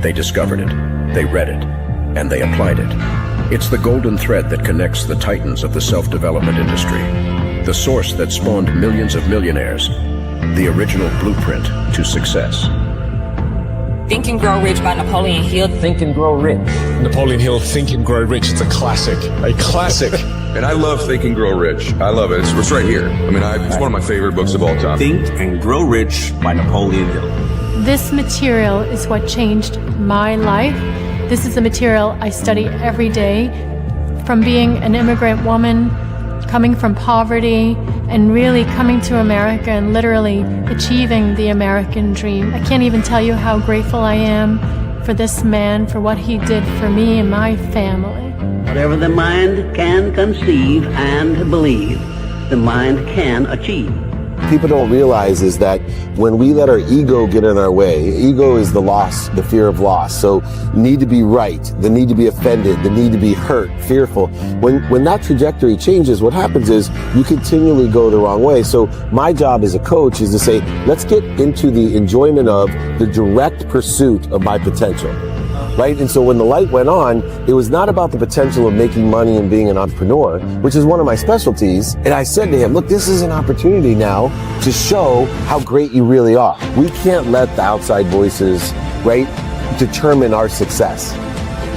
They discovered it, they read it, and they applied it. It's the golden thread that connects the titans of the self-development industry, the source that spawned millions of millionaires, the original blueprint to success. Think and Grow Rich by Napoleon Hill. Think and Grow Rich. Napoleon Hill, Think and Grow Rich. It's a classic. A classic. And I love Think and Grow Rich. I love it. It's right here. I mean, it's one of my favorite books of all time. Think and Grow Rich by Napoleon Hill. This material is what changed my life. This is the material I study every day. From being an immigrant woman, coming from poverty, and really coming to America and literally achieving the American dream. I can't even tell you how grateful I am for this man, for what he did for me and my family. Whatever the mind can conceive and believe, the mind can achieve. People don't realize is that when we let our ego get in our way, ego is the loss, the fear of loss. So need to be right, the need to be offended, the need to be hurt, fearful. When that trajectory changes, what happens is you continually go the wrong way. So my job as a coach is to say, let's get into the enjoyment of the direct pursuit of my potential. Right? And so when the light went on, it was not about the potential of making money and being an entrepreneur, which is one of my specialties. And I said to him, look, this is an opportunity now to show how great you really are. We can't let the outside voices, right, determine our success.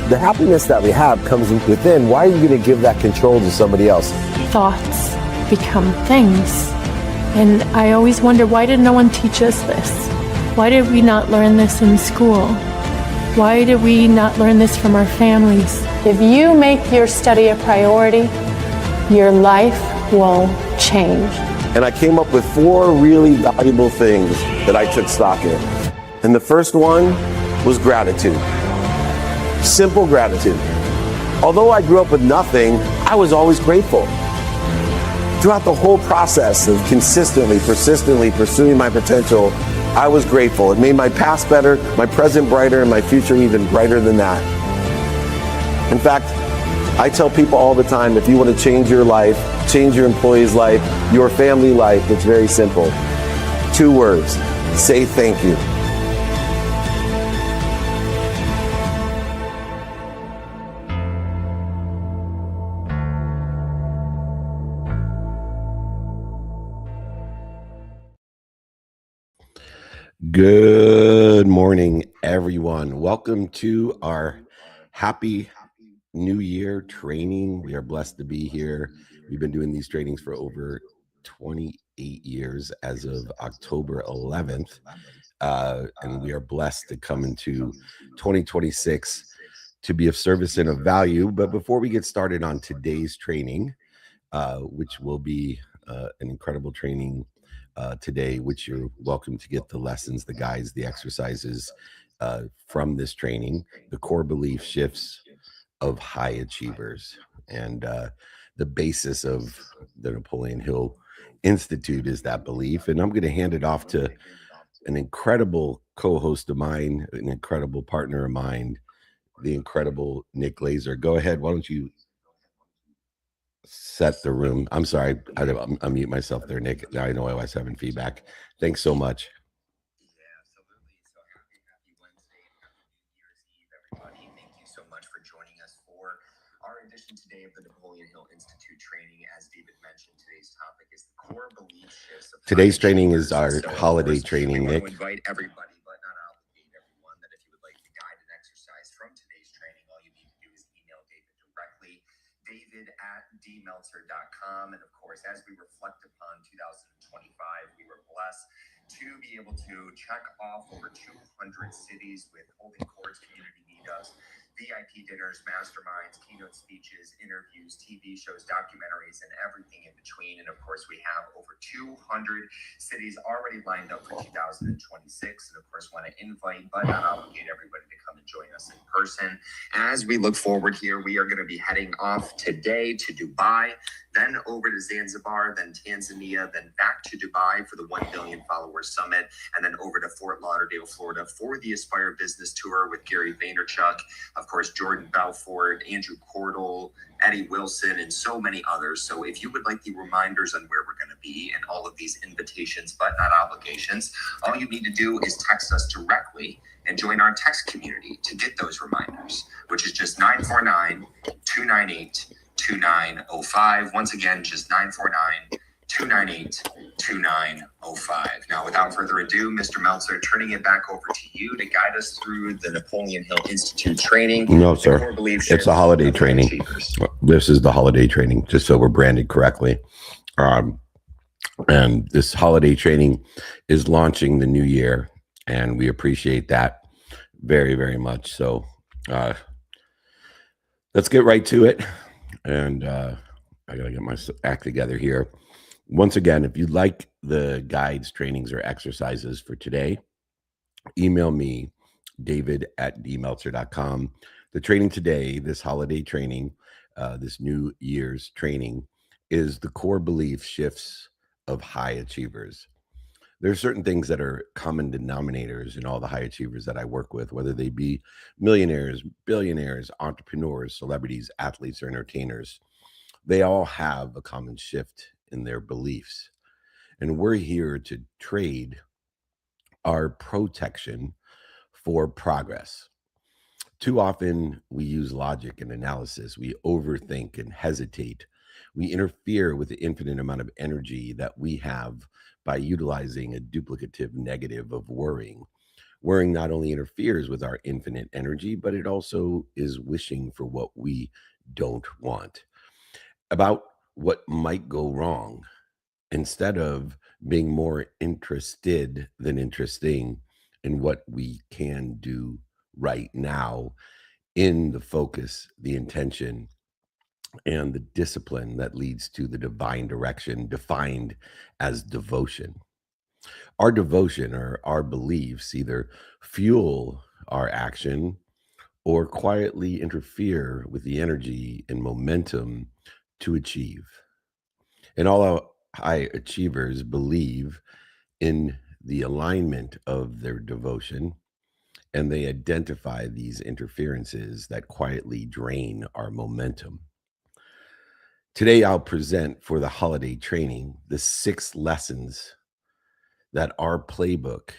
The happiness that we have comes within. Why are you going to give that control to somebody else? Thoughts become things. And I always wonder, why did no one teach us this? Why did we not learn this in school? Why did we not learn this from our families? If you make your study a priority, your life will change. And I came up with 4 really valuable things that I took stock in. And the first one was gratitude. Simple gratitude. Although I grew up with nothing, I was always grateful. Throughout the whole process of consistently, persistently pursuing my potential, I was grateful. It made my past better, my present brighter, and my future even brighter than that. In fact, I tell people all the time, if you want to change your life, change your employee's life, your family life, it's very simple. 2 words, say thank you. Good morning, everyone. Welcome to our Happy New Year training. We are blessed to be here. We've been doing these trainings for over 28 years as of October 11th. And we are blessed to come into 2026 to be of service and of value. But before we get started on today's training, which will be an incredible training today, which you're welcome to get the lessons, the guides, the exercises from this training, the core belief shifts of high achievers. And the basis of the Napoleon Hill Institute is that belief. And I'm going to hand it off to an incredible co-host of mine, an incredible partner of mine, the incredible Nick Glazer. Go ahead. Why don't you set the room? I'm sorry, I unmute myself there, Nick. I know I was having feedback. Thanks so much. Yeah, absolutely. So happy Wednesday, happy New Year's Eve, everybody. Thank you so much for joining us for our edition today of the Napoleon Hill Institute training. As David mentioned, today's topic is the core belief shifts. Today's training is our holiday training, Nick. I invite everybody, but not obligate everyone, that if you would like the guide and exercise from today's training, all you need to do is email David directly, david@dmeltzer.com. And of course, as we reflect upon 2025, we were blessed to be able to check off over 200 cities with holding courts, community meetups, VIP dinners, masterminds, keynote speeches, interviews, TV shows, documentaries, and everything in between. And of course, we have over 200 cities already lined up for 2026. And of course, want to invite but not obligate everybody to come and join us in person. As we look forward here, we are going to be heading off today to Dubai, then over to Zanzibar, then Tanzania, then back to Dubai for the 1 Billion Followers Summit, and then over to Fort Lauderdale, Florida for the Aspire Business Tour with Gary Vaynerchuk, of course, Jordan Belfort, Andrew Cordell, Eddie Wilson, and so many others. So if you would like the reminders on where we're going to be and all of these invitations, but not obligations, all you need to do is text us directly and join our text community to get those reminders, which is just 949-298-2905. Once again, just 949-298-2905. Now, without further ado, Mr. Meltzer, turning it back over to you to guide us through the Napoleon Hill Institute training. No, sir. It's a holiday training. This is the holiday training, just so we're branded correctly. And this holiday training is launching the new year, and we appreciate that very, very much. So let's get right to it. And I gotta get my act together here. Once again, if you'd like the guides, trainings, or exercises for today, email me, david@dmeltzer.com. The training today, this holiday training, this New Year's training, is the core belief shifts of high achievers. There are certain things that are common denominators in all the high achievers that I work with, whether they be millionaires, billionaires, entrepreneurs, celebrities, athletes, or entertainers. They all have a common shift in their beliefs. And we're here to trade our protection for progress. Too often we use logic and analysis. We overthink and hesitate. We interfere with the infinite amount of energy that we have by utilizing a duplicative negative of worrying. Worrying not only interferes with our infinite energy, but it also is wishing for what we don't want, about what might go wrong, instead of being more interested than interesting in what we can do right now, in the focus, the intention, and the discipline that leads to the divine direction, defined as devotion. Our devotion, or our beliefs, either fuel our action or quietly interfere with the energy and momentum to achieve. And all our high achievers believe in the alignment of their devotion, and they identify these interferences that quietly drain our momentum. Today, I'll present for the holiday training the 6 lessons that our playbook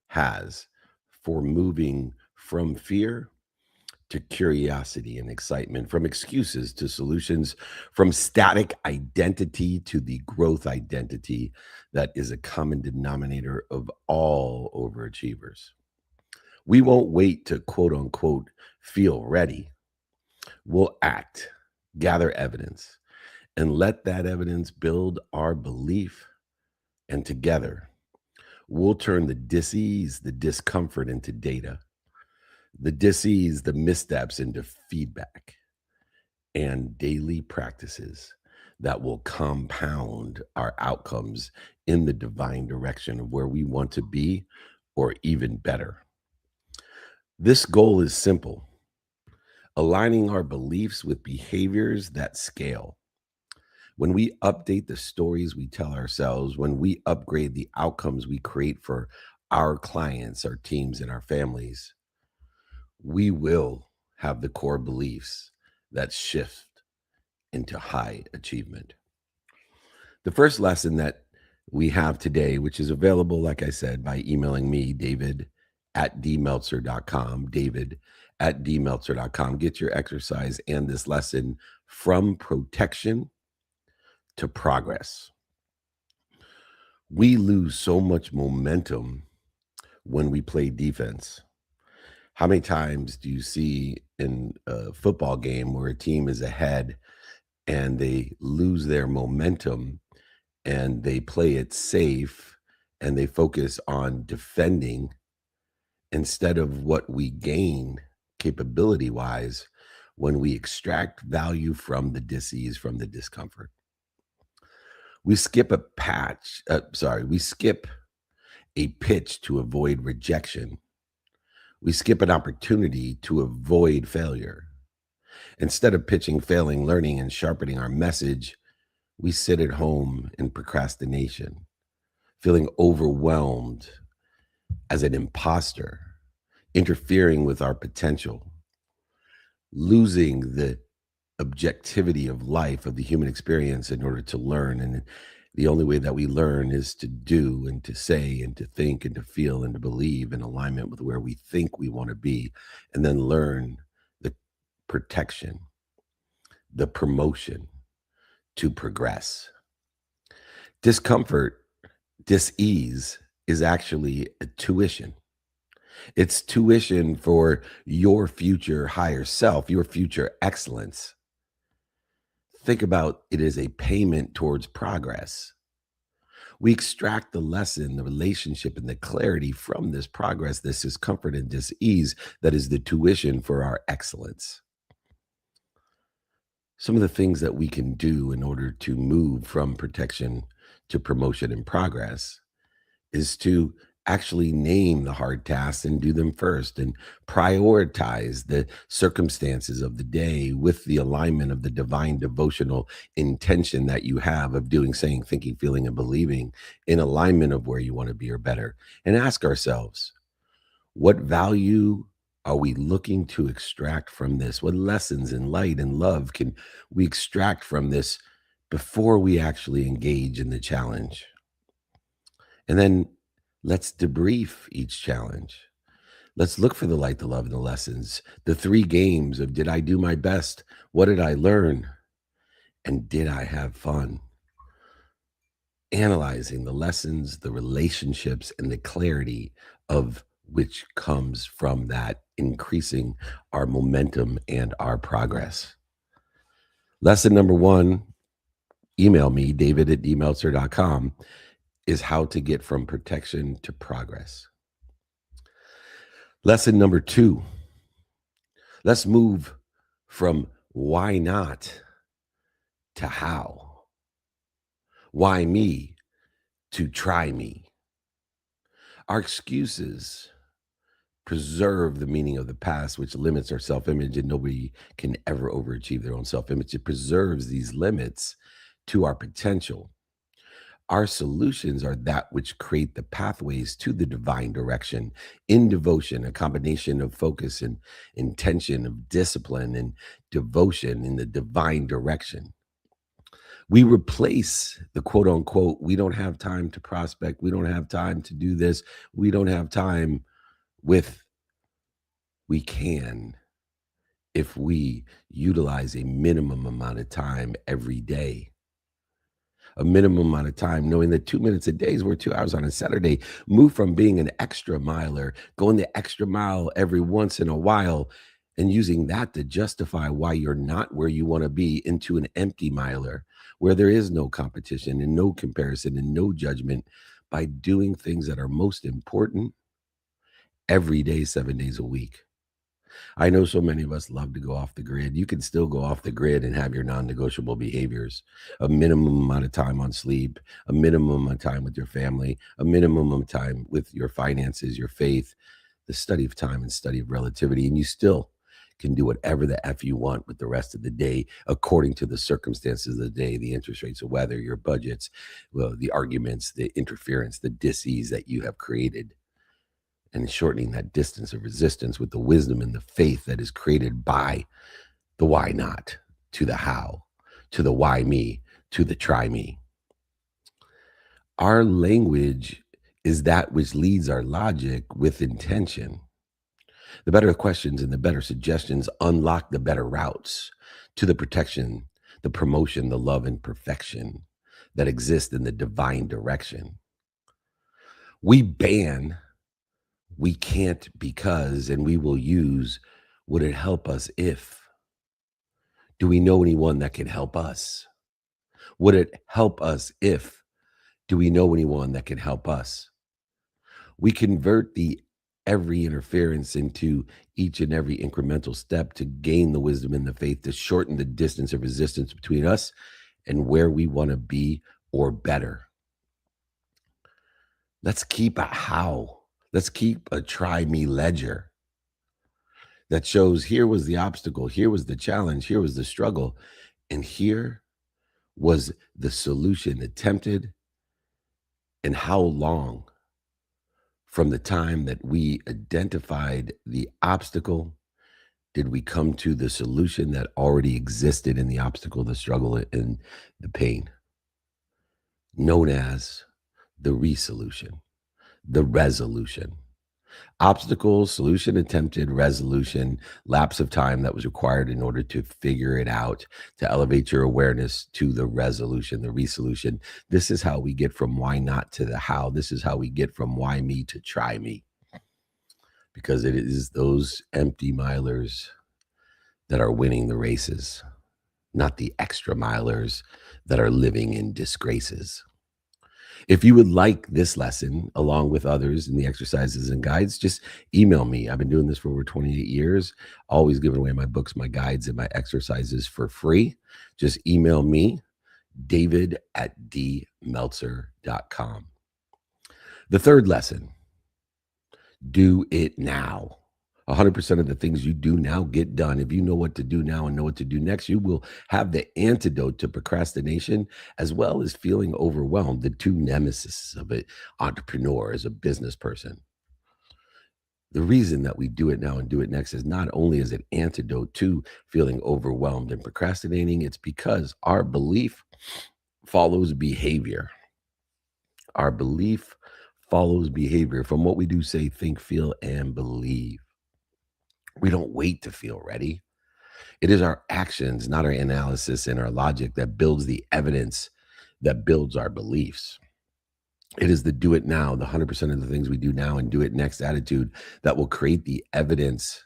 has for moving from fear to curiosity and excitement, from excuses to solutions, from static identity to the growth identity that is a common denominator of all overachievers. We won't wait to quote unquote feel ready. We'll act, gather evidence, and let that evidence build our belief. And together, we'll turn the dis-ease, the discomfort into data, the dis-ease, the missteps into feedback, and daily practices that will compound our outcomes in the divine direction of where we want to be, or even better. This goal is simple: aligning our beliefs with behaviors that scale. When we update the stories we tell ourselves, when we upgrade the outcomes we create for our clients, our teams, and our families, we will have the core beliefs that shift into high achievement. The first lesson that we have today, which is available, like I said, by emailing me, david@dmeltzer.com, david@dmeltzer.com. Get your exercise and this lesson: from protection to progress. We lose so much momentum when we play defense. How many times do you see in a football game where a team is ahead and they lose their momentum and they play it safe and they focus on defending instead of what we gain capability-wise when we extract value from the dis-ease, from the discomfort? We skip we skip a pitch to avoid rejection. We skip an opportunity to avoid failure. Instead of pitching, failing, learning, and sharpening our message, we sit at home in procrastination, feeling overwhelmed as an imposter, interfering with our potential, losing the objectivity of life, of the human experience in order to learn. And the only way that we learn is to do and to say and to think and to feel and to believe in alignment with where we think we want to be, and then learn the protection, the promotion to progress. Discomfort, dis-ease is actually a tuition. It's tuition for your future higher self, your future excellence. Think about it as a payment towards progress. We extract the lesson, the relationship, and the clarity from this progress, this discomfort and dis-ease that is the tuition for our excellence. Some of the things that we can do in order to move from protection to promotion and progress is to actually name the hard tasks and do them first, and prioritize the circumstances of the day with the alignment of the divine devotional intention that you have of doing, saying, thinking, feeling, and believing in alignment of where you want to be or better. And ask ourselves, what value are we looking to extract from this? What lessons and light and love can we extract from this before we actually engage in the challenge? And then let's debrief each challenge. Let's look for the light, the love, and the lessons. The 3 games of, did I do my best? What did I learn? And did I have fun? Analyzing the lessons, the relationships, and the clarity of which comes from that increasing our momentum and our progress. Lesson number 1, email me, david@dmeltzer.com, is how to get from protection to progress. Lesson number 2, let's move from why not to how. Why me to try me. Our excuses preserve the meaning of the past, which limits our self-image, and nobody can ever overachieve their own self-image. It preserves these limits to our potential. Our solutions are that which create the pathways to the divine direction in devotion, a combination of focus and intention, of discipline and devotion in the divine direction. We replace the quote unquote, we don't have time to prospect, we don't have time to do this, we don't have time, with we can if we utilize a minimum amount of time every day. A minimum amount of time, knowing that 2 minutes a day is worth 2 hours on a Saturday. Move from being an extra miler, going the extra mile every once in a while, and using that to justify why you're not where you want to be, into an empty miler where there is no competition and no comparison and no judgment, by doing things that are most important every day, 7 days a week. I know so many of us love to go off the grid. You can still go off the grid and have your non-negotiable behaviors: a minimum amount of time on sleep, a minimum amount of time with your family, a minimum of time with your finances, your faith, the study of time and study of relativity. And you still can do whatever the F you want with the rest of the day, according to the circumstances of the day, the interest rates, the weather, your budgets, well, the arguments, the interference, the dis-ease that you have created. And shortening that distance of resistance with the wisdom and the faith that is created by the why not to the how, to the why me, to the try me. Our language is that which leads our logic with intention. The better questions and the better suggestions unlock the better routes to the protection, the promotion, the love, and perfection that exist in the divine direction. We ban we can't because, and we will use, would it help us if? Do we know anyone that can help us? Would it help us if? Do we know anyone that can help us? We convert the every interference into each and every incremental step to gain the wisdom and the faith to shorten the distance of resistance between us and where we want to be or better. Let's keep a how. Let's keep a try me ledger. that shows here was the obstacle, here was the challenge, here was the struggle, and here was the solution attempted, and how long from the time that we identified the obstacle did we come to the solution that already existed in the obstacle, the struggle, and the pain, known as the resolution, the resolution. Obstacle, solution attempted, resolution, lapse of time that was required in order to figure it out, to elevate your awareness to the resolution, the resolution. This is how we get from why not to the how. This is how we get from why me to try me. Because it is those empty milers that are winning the races, not the extra milers that are living in disgraces. If you would like this lesson, along with others in the exercises and guides, just email me. I've been doing this for over 28 years, always giving away my books, my guides, and my exercises for free. Just email me, david@dmeltzer.com. The third lesson, do it now. 100% of the things you do now get done. If you know what to do now and know what to do next, you will have the antidote to procrastination as well as feeling overwhelmed, the two nemesis of an entrepreneur as a business person. The reason that we do it now and do it next is not only as an antidote to feeling overwhelmed and procrastinating, it's because our belief follows behavior. Our belief follows behavior from what we do, say, think, feel, and believe. We don't wait to feel ready. It is our actions, not our analysis and our logic, that builds the evidence that builds our beliefs. It is the do it now, the 100% of the things we do now and do it next attitude that will create the evidence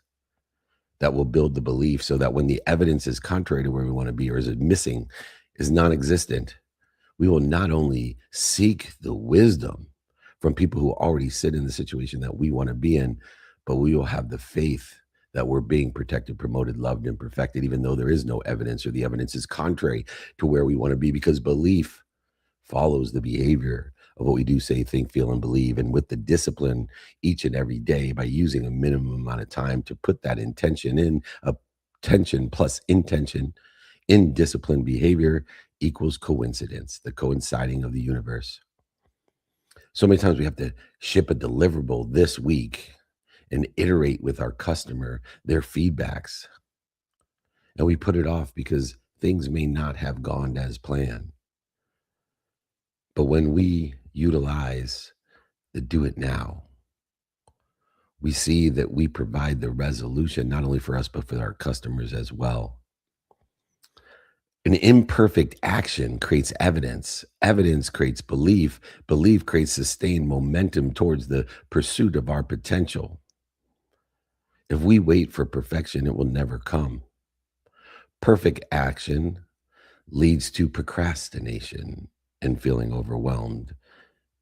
that will build the belief, so that when the evidence is contrary to where we want to be or is missing, is non-existent, we will not only seek the wisdom from people who already sit in the situation that we want to be in, but we will have the faith that we're being protected, promoted, loved, and perfected, even though there is no evidence or the evidence is contrary to where we want to be, because belief follows the behavior of what we do, say, think, feel, and believe. And with the discipline each and every day, by using a minimum amount of time to put that intention in, attention plus intention in disciplined behavior equals coincidence, the coinciding of the universe. So many times we have to ship a deliverable this week and iterate with our customer their feedbacks. And we put it off because things may not have gone as planned. But when we utilize the do it now, we see that we provide the resolution not only for us, but for our customers as well. An imperfect action creates evidence. Evidence creates belief. Belief creates sustained momentum towards the pursuit of our potential. If we wait for perfection, it will never come. Perfect action leads to procrastination and feeling overwhelmed,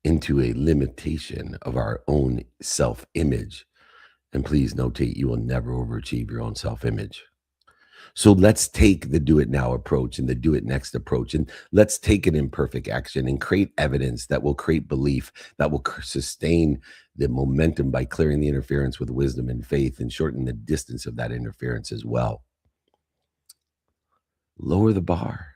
into a limitation of our own self-image. And please notate, you will never overachieve your own self-image. So let's take the do it now approach and the do it next approach, and let's take an imperfect action and create evidence that will create belief, that will sustain the momentum by clearing the interference with wisdom and faith and shorten the distance of that interference as well. Lower the bar.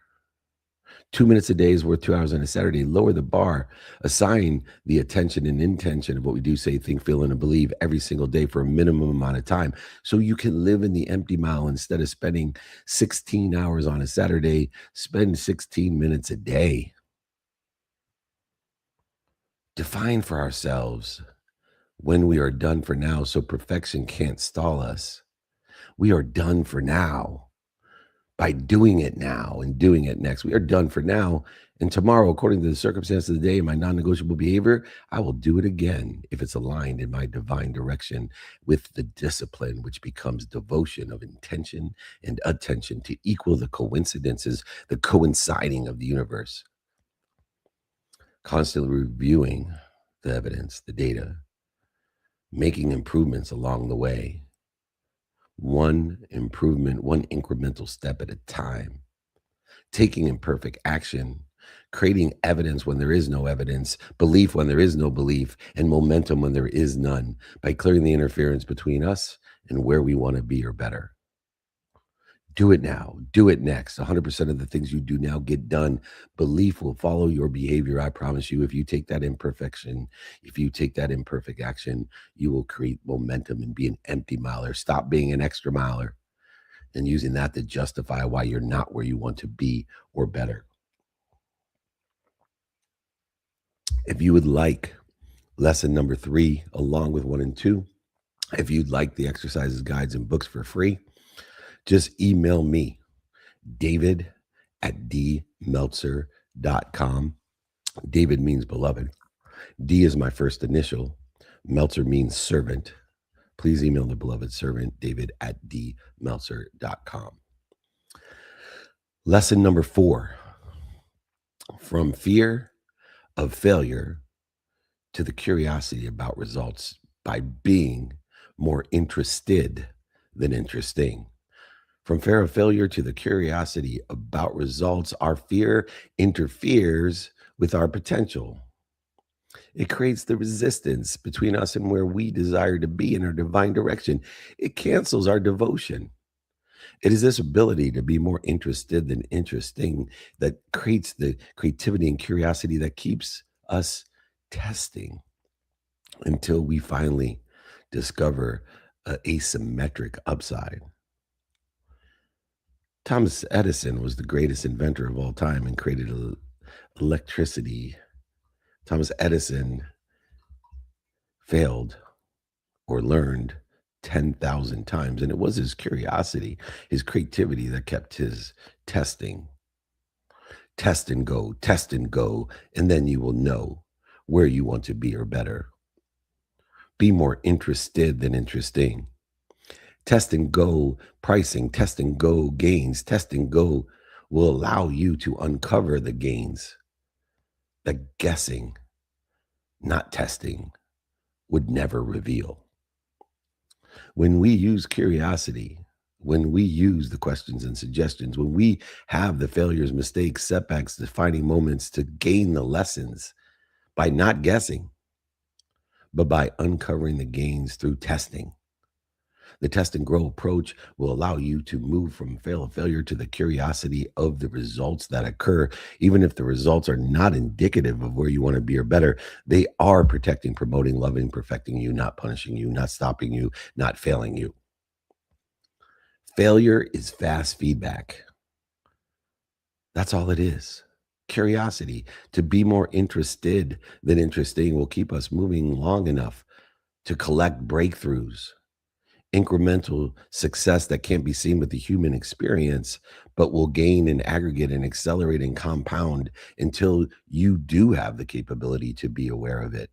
2 minutes a day is worth 2 hours on a Saturday. Lower the bar. Assign the attention and intention of what we do, say, think, feel, and believe every single day for a minimum amount of time, so you can live in the empty mile. Instead of spending 16 hours on a Saturday, spend 16 minutes a day. Define for ourselves when we are done for now, so perfection can't stall us. We are done for now. By doing it now and doing it next. We are done for now. And tomorrow, according to the circumstances of the day and my non-negotiable behavior, I will do it again if it's aligned in my divine direction with the discipline, which becomes devotion of intention and attention to equal the coincidences, the coinciding of the universe. Constantly reviewing the evidence, the data, making improvements along the way. One improvement, one incremental step at a time, taking imperfect action creating evidence when there is no evidence, belief when there is no belief, and momentum when there is none, by clearing the interference between us and where we want to be or better. Do it now. Do it next. 100% of the things you do now get done. Belief will follow your behavior. I promise you, if you take that imperfection, if you take that imperfect action, you will create momentum and be an empty miler. Stop being an extra miler and using that to justify why you're not where you want to be or better. If you would like lesson number 3, along with 1 and 2, if you'd like the exercises, guides, and books for free, just email me, david@dmeltzer.com. David means beloved. D is my first initial. Meltzer means servant. Please email the beloved servant, david@dmeltzer.com. Lesson number 4, from fear of failure to the curiosity about results by being more interested than interesting. From fear of failure to the curiosity about results, our fear interferes with our potential. It creates the resistance between us and where we desire to be in our divine direction. It cancels our devotion. It is this ability to be more interested than interesting that creates the creativity and curiosity that keeps us testing until we finally discover an asymmetric upside. Thomas Edison was the greatest inventor of all time and created electricity. Thomas Edison failed or learned 10,000 times, and it was his curiosity, his creativity that kept his testing. Test and go, and then you will know where you want to be or better. Be more interested than interesting. Test and go pricing, test and go gains, test and go will allow you to uncover the gains that guessing, not testing, would never reveal. When we use curiosity, when we use the questions and suggestions, when we have the failures, mistakes, setbacks, defining moments to gain the lessons by not guessing, but by uncovering the gains through testing. The test and grow approach will allow you to move from failure to the curiosity of the results that occur. Even if the results are not indicative of where you want to be or better, they are protecting, promoting, loving, perfecting you, not punishing you, not stopping you, not failing you. Failure is fast feedback. That's all it is. Curiosity, to be more interested than interesting, will keep us moving long enough to collect breakthroughs. Incremental success that can't be seen with the human experience, but will gain and aggregate and accelerate and compound until you do have the capability to be aware of it.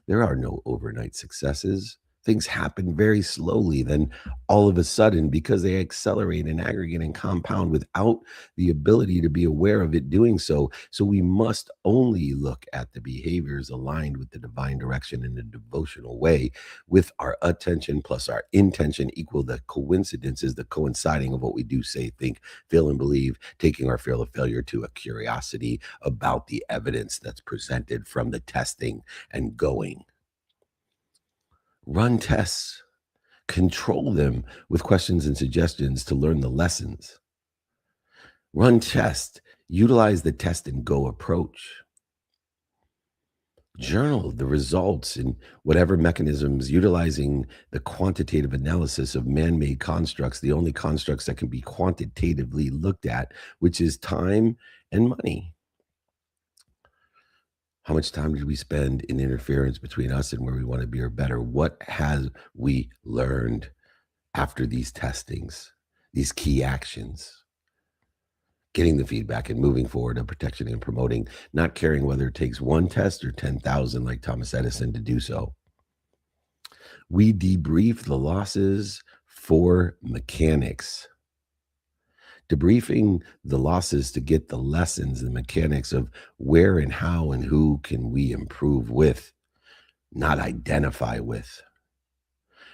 There are no overnight successes. Things happen very slowly, then all of a sudden, because they accelerate and aggregate and compound without the ability to be aware of it doing so. So we must only look at the behaviors aligned with the divine direction in a devotional way, with our attention plus our intention equal the coincidences, the coinciding of what we do, say, think, feel, and believe, taking our fear of failure to a curiosity about the evidence that's presented from the testing and going. Run tests, control them with questions and suggestions to learn the lessons. Run tests, utilize the test and go approach. Journal the results in whatever mechanisms, utilizing the quantitative analysis of man-made constructs, the only constructs that can be quantitatively looked at, which is time and money. How much time did we spend in interference between us and where we want to be or better? What has we learned after these testings, these key actions? Getting the feedback and moving forward and protection and promoting, not caring whether it takes one test or 10,000 like Thomas Edison to do so. We debrief the losses for mechanics. Debriefing the losses to get the lessons and mechanics of where and how and who can we improve with, not identify with.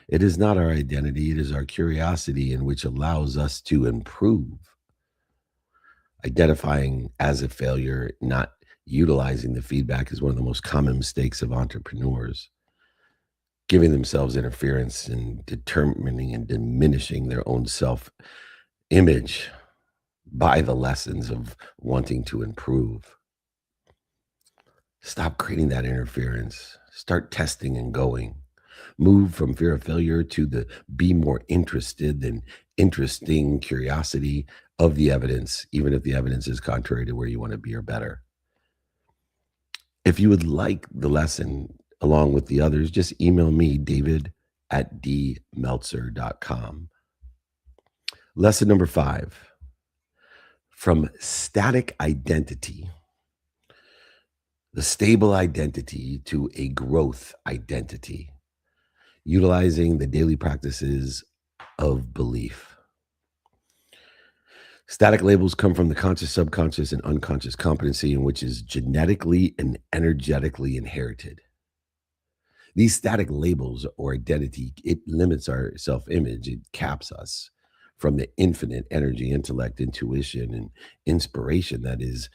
It is not our identity, it is our curiosity in which allows us to improve. Identifying as a failure, not utilizing the feedback is one of the most common mistakes of entrepreneurs. Giving themselves interference and determining and diminishing their own self image by the lessons of wanting to improve. Stop creating that interference. Start testing and going. Move from fear of failure to the be more interested than interesting curiosity of the evidence, even if the evidence is contrary to where you want to be or better. If you would like the lesson along with the others, just email me, david@dmeltzer.com. Lesson number 5, from static identity, the stable identity to a growth identity, utilizing the daily practices of belief. Static labels come from the conscious, subconscious, and unconscious competency in which is genetically and energetically inherited. These static labels or identity, it limits our self-image. It caps us from the infinite energy, intellect, intuition, and inspiration that is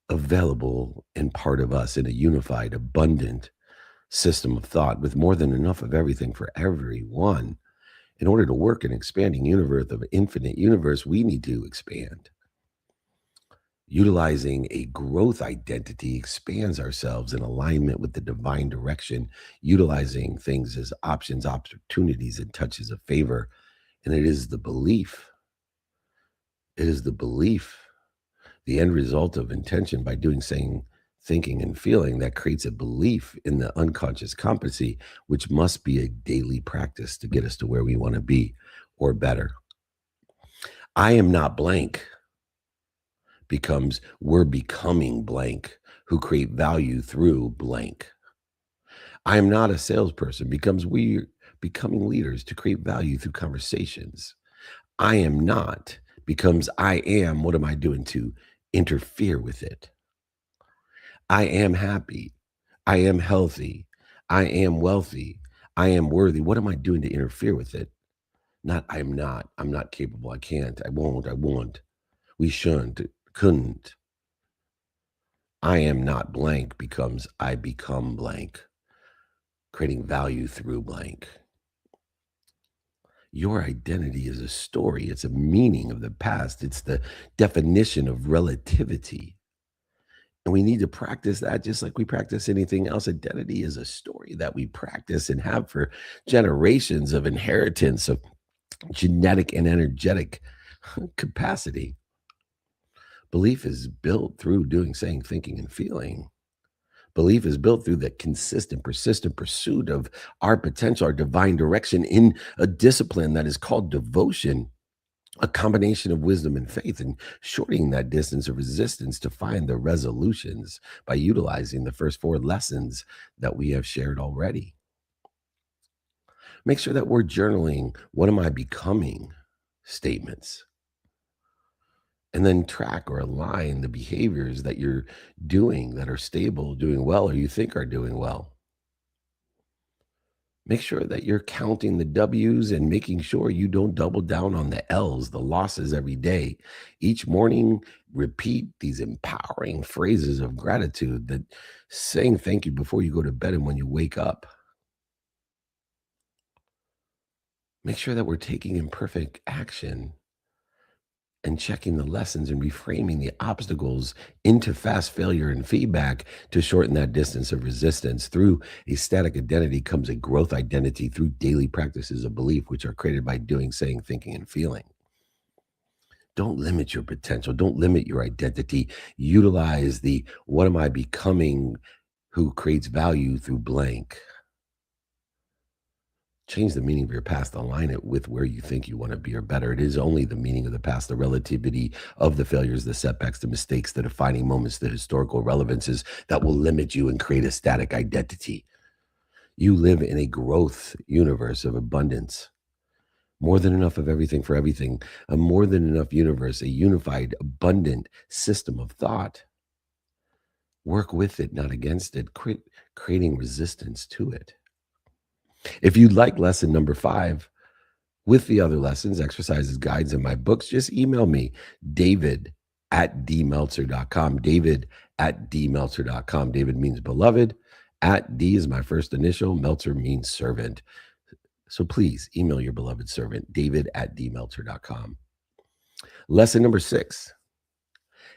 available and part of us in a unified, abundant system of thought with more than enough of everything for everyone. In order to work an expanding universe of an infinite universe, we need to expand. Utilizing a growth identity expands ourselves in alignment with the divine direction, utilizing things as options, opportunities, and touches of favor. And it is the belief. It is the belief, the end result of intention by doing, saying, thinking, and feeling that creates a belief in the unconscious competency, which must be a daily practice to get us to where we want to be or better. I am not blank becomes we're becoming blank who create value through blank. I am not a salesperson becomes we're becoming leaders to create value through conversations. I am not becomes I am, what am I doing to interfere with it? I am happy. I am healthy. I am wealthy. I am worthy. What am I doing to interfere with it? Not I'm not capable. I can't. I won't. We shouldn't, couldn't. I am not blank becomes I become blank, creating value through blank. Your identity is a story. It's a meaning of the past. It's the definition of relativity. And we need to practice that just like we practice anything else. Identity is a story that we practice and have for generations of inheritance of genetic and energetic capacity. Belief is built through doing, saying, thinking, and feeling. Belief is built through the consistent, persistent pursuit of our potential, our divine direction in a discipline that is called devotion, a combination of wisdom and faith, and shortening that distance of resistance to find the resolutions by utilizing the first 4 lessons that we have shared already. Make sure that we're journaling, what am I becoming statements? And then track or align the behaviors that you're doing that are stable, doing well, or you think are doing well. Make sure that you're counting the W's and making sure you don't double down on the L's, the losses every day. Each morning, repeat these empowering phrases of gratitude, that saying thank you before you go to bed and when you wake up. Make sure that we're taking imperfect action and checking the lessons and reframing the obstacles into fast failure and feedback to shorten that distance of resistance. Through a static identity comes a growth identity through daily practices of belief, which are created by doing, saying, thinking, and feeling. Don't limit your potential. Don't limit your identity. Utilize the what am I becoming who creates value through blank. Change the meaning of your past, align it with where you think you want to be or better. It is only the meaning of the past, the relativity of the failures, the setbacks, the mistakes, the defining moments, the historical relevances that will limit you and create a static identity. You live in a growth universe of abundance. More than enough of everything for everything, a more than enough universe, a unified, abundant system of thought. Work with it, not against it, creating resistance to it. If you'd like lesson number 5 with the other lessons, exercises, guides, and my books, just email me, David at dmeltzer.com. David at dmeltzer.com. David means beloved. At D is my first initial. Meltzer means servant. So please email your beloved servant, David at dmeltzer.com. Lesson number 6,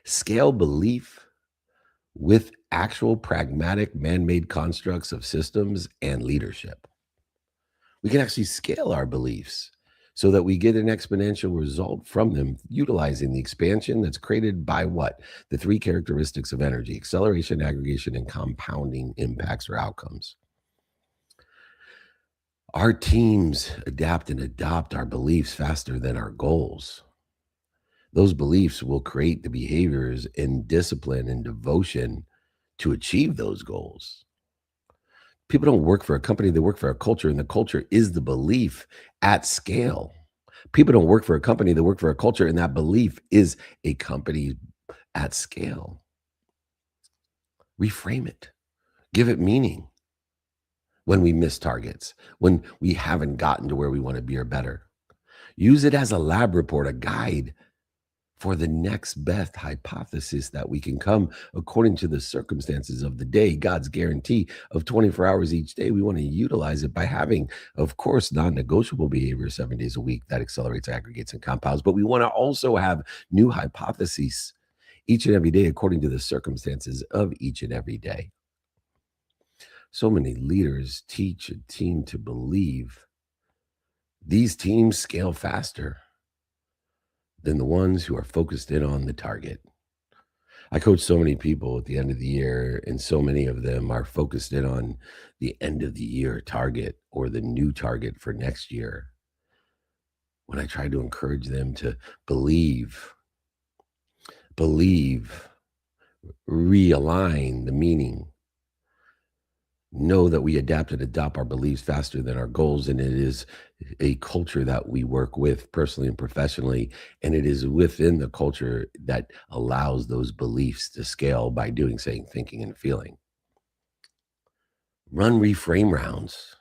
scale belief with actual pragmatic man-made constructs of systems and leadership. We can actually scale our beliefs so that we get an exponential result from them, utilizing the expansion that's created by what? The 3 characteristics of energy: acceleration, aggregation, and compounding impacts or outcomes. Our teams adapt and adopt our beliefs faster than our goals. Those beliefs will create the behaviors and discipline and devotion to achieve those goals. People don't work for a company, they work for a culture, and the culture is the belief at scale. People don't work for a company, they work for a culture, and that belief is a company at scale. Reframe it, give it meaning. When we miss targets, when we haven't gotten to where we want to be or better, use it as a lab report, a guide for the next best hypothesis that we can come according to the circumstances of the day. God's guarantee of 24 hours each day. We want to utilize it by having, of course, non-negotiable behavior 7 days a week that accelerates, aggregates, and compounds. But we want to also have new hypotheses each and every day according to the circumstances of each and every day. So many leaders teach a team to believe. These teams scale faster than the ones who are focused in on the target. I coach so many people at the end of the year, and so many of them are focused in on the end of the year target or the new target for next year. When I try to encourage them to believe, realign the meaning, know that we adapt and adopt our beliefs faster than our goals. And it is a culture that we work with personally and professionally. And it is within the culture that allows those beliefs to scale by doing, saying, thinking, and feeling. Run reframe rounds.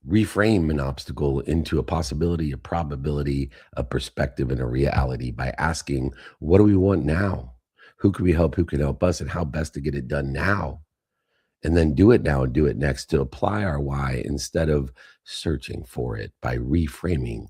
Reframe an obstacle into a possibility, a probability, a perspective, and a reality by asking, what do we want now? Who can we help? Who can help us? And how best to get it done now? And then do it now and do it next, to apply our why instead of searching for it by reframing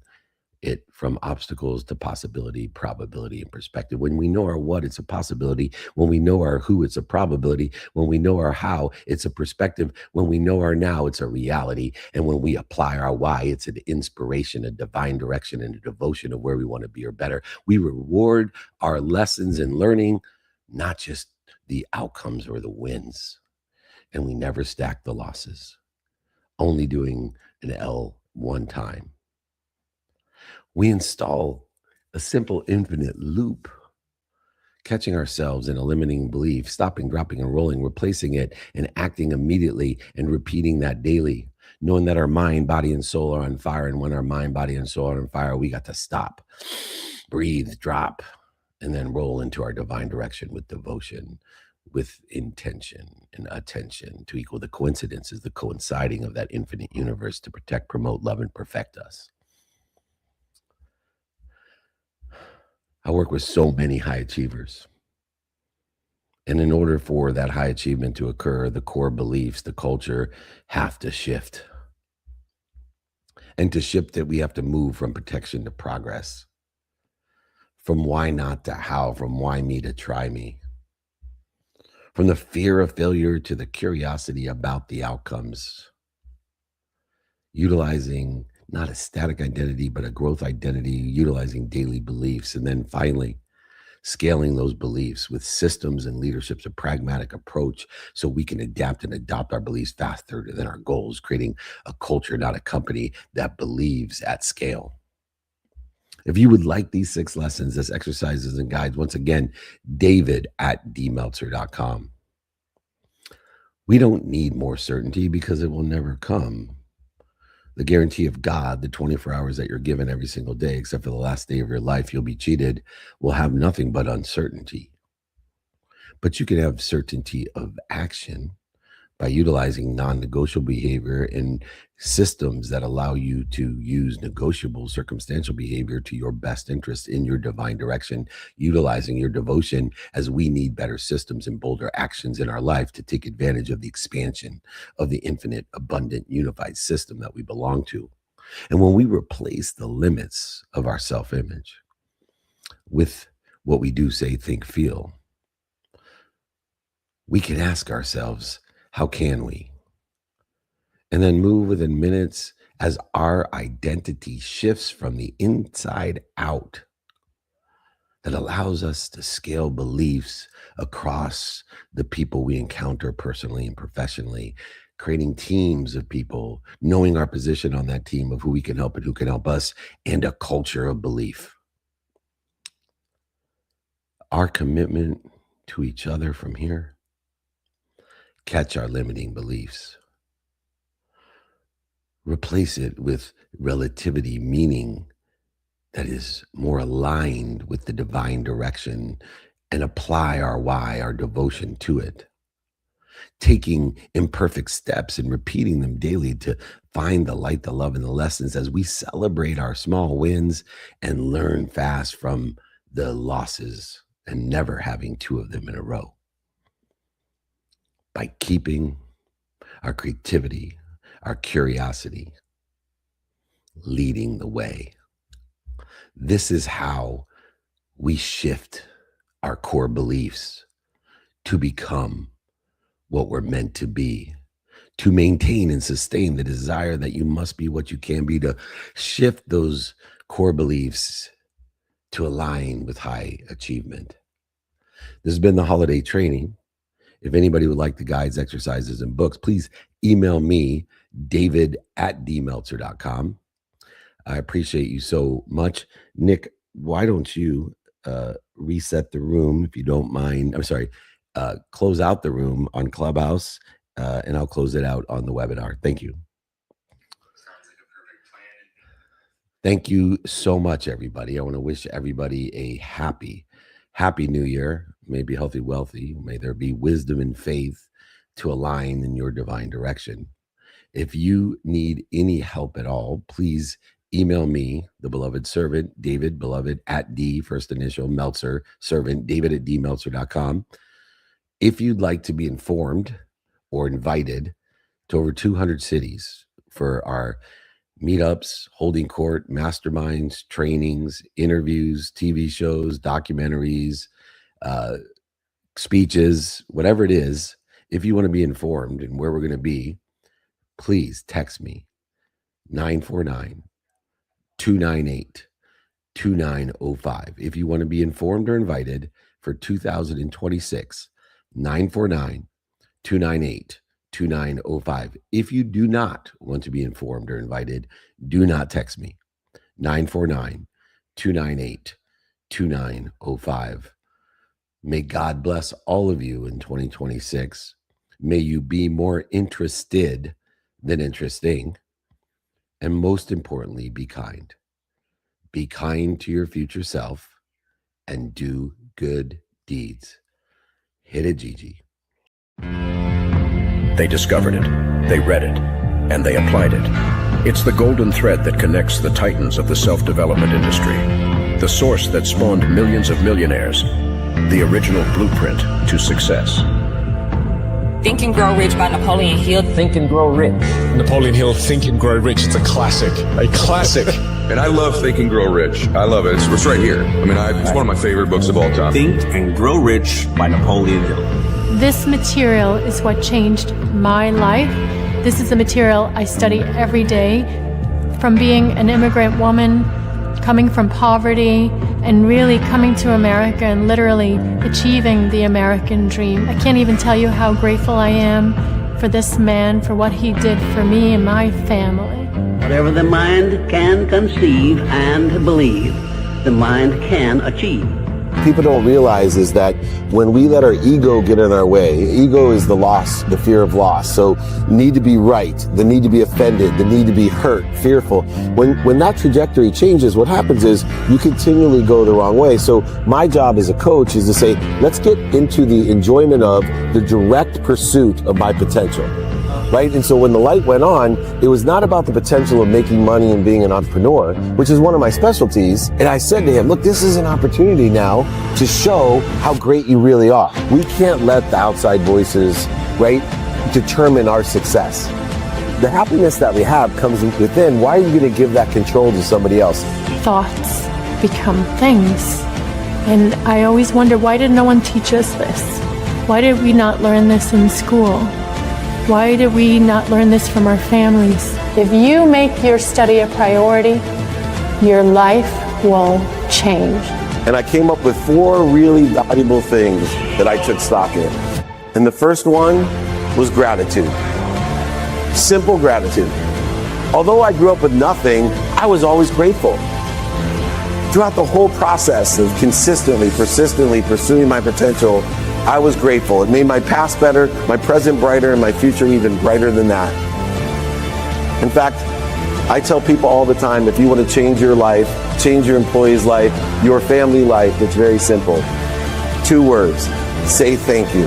it from obstacles to possibility, probability, and perspective. When we know our what, it's a possibility. When we know our who, it's a probability. When we know our how, it's a perspective. When we know our now, it's a reality. And when we apply our why, it's an inspiration, a divine direction, and a devotion of where we want to be or better. We reward our lessons and learning, not just the outcomes or the wins. And we never stack the losses, only doing an L one time. We install a simple infinite loop, catching ourselves in a limiting belief, stopping, dropping, and rolling, replacing it, and acting immediately, and repeating that daily, knowing that our mind, body, and soul are on fire. And when our mind, body, and soul are on fire, we got to stop, breathe, drop, and then roll into our divine direction with devotion, with intention and attention to equal the coincidences, the coinciding of that infinite universe to protect, promote, love, and perfect us. I work with so many high achievers. And in order for that high achievement to occur, the core beliefs, the culture have to shift. And to shift it, we have to move from protection to progress. From why not to how, from why me to try me. From the fear of failure to the curiosity about the outcomes. Utilizing not a static identity, but a growth identity, utilizing daily beliefs. And then finally, scaling those beliefs with systems and leadership's a pragmatic approach so we can adapt and adopt our beliefs faster than our goals, creating a culture, not a company, that believes at scale. If you would like these 6 lessons as exercises and guides, once again, David at dmeltzer.com. We don't need more certainty because it will never come. The guarantee of God, the 24 hours that you're given every single day, except for the last day of your life, you'll be cheated, will have nothing but uncertainty. But you can have certainty of action by utilizing non-negotiable behavior and systems that allow you to use negotiable circumstantial behavior to your best interest in your divine direction, utilizing your devotion as we need better systems and bolder actions in our life to take advantage of the expansion of the infinite, abundant, unified system that we belong to. And when we replace the limits of our self-image with what we do, say, think, feel, we can ask ourselves, how can we? And then move within minutes as our identity shifts from the inside out. That allows us to scale beliefs across the people we encounter personally and professionally, creating teams of people, knowing our position on that team of who we can help and who can help us, and a culture of belief. Our commitment to each other from here, catch our limiting beliefs. Replace it with relativity, meaning that is more aligned with the divine direction, and apply our why, our devotion to it. Taking imperfect steps and repeating them daily to find the light, the love, and the lessons as we celebrate our small wins and learn fast from the losses and never having two of them in a row. By keeping our creativity, our curiosity, leading the way. This is how we shift our core beliefs to become what we're meant to be, to maintain and sustain the desire that you must be what you can be, to shift those core beliefs to align with high achievement. This has been the holiday training. If anybody would like the guides, exercises, and books, please email me, david@dmeltzer.com. I appreciate you so much. Nick, why don't you reset the room, if you don't mind? I'm sorry, close out the room on Clubhouse, and I'll close it out on the webinar. Thank you. Thank you so much, everybody. I want to wish everybody a happy New Year. May be healthy, wealthy. May there be wisdom and faith to align in your divine direction. If you need any help at all, please email me, the beloved servant, David, beloved, @D, first initial, Meltzer, servant, david@dmeltzer.com. If you'd like to be informed or invited to over 200 cities for our meetups, holding court, masterminds, trainings, interviews, TV shows, documentaries, speeches, whatever it is, if you want to be informed and where we're going to be, please text me 949-298-2905. If you want to be informed or invited for 2026, 949-298-2905. If you do not want to be informed or invited, do not text me 949-298-2905. May God bless all of you in 2026. May you be more interested than interesting. And most importantly, be kind. Be kind to your future self and do good deeds. Hit it, Gigi. They discovered it, they read it, and they applied it. It's the golden thread that connects the titans of the self-development industry, the source that spawned millions of millionaires, the original blueprint to success. Think and Grow Rich by Napoleon Hill. Think and Grow Rich. Napoleon Hill, Think and Grow Rich. It's a classic. A classic. And I love Think and Grow Rich. I love it. It's right here. I mean, it's one of my favorite books of all time. Think and Grow Rich by Napoleon Hill. This material is what changed my life. This is the material I study every day. From being an immigrant woman, coming from poverty, and really coming to America and literally achieving the American dream. I can't even tell you how grateful I am for this man, for what he did for me and my family. Whatever the mind can conceive and believe, the mind can achieve. people don't realize is that when we let our ego get in our way, ego is the loss, the fear of loss. So need to be right, the need to be offended, the need to be hurt, fearful. When that trajectory changes, what happens is you continually go the wrong way. So my job as a coach is to say, let's get into the enjoyment of the direct pursuit of my potential. Right? And so when the light went on, it was not about the potential of making money and being an entrepreneur, which is one of my specialties. And I said to him, look, this is an opportunity now to show how great you really are. We can't let the outside voices, right, determine our success. The happiness that we have comes within. Why are you going to give that control to somebody else? Thoughts become things. And I always wonder, why did no one teach us this? Why did we not learn this in school? Why did we not learn this from our families? If you make your study a priority, your life will change. And I came up with 4 really valuable things that I took stock in. And the first one was gratitude. Simple gratitude. Although I grew up with nothing, I was always grateful. Throughout the whole process of consistently, persistently pursuing my potential, I was grateful. It made my past better, my present brighter, and my future even brighter than that. In fact, I tell people all the time, if you want to change your life, change your employee's life, your family life, it's very simple. 2 words, say thank you.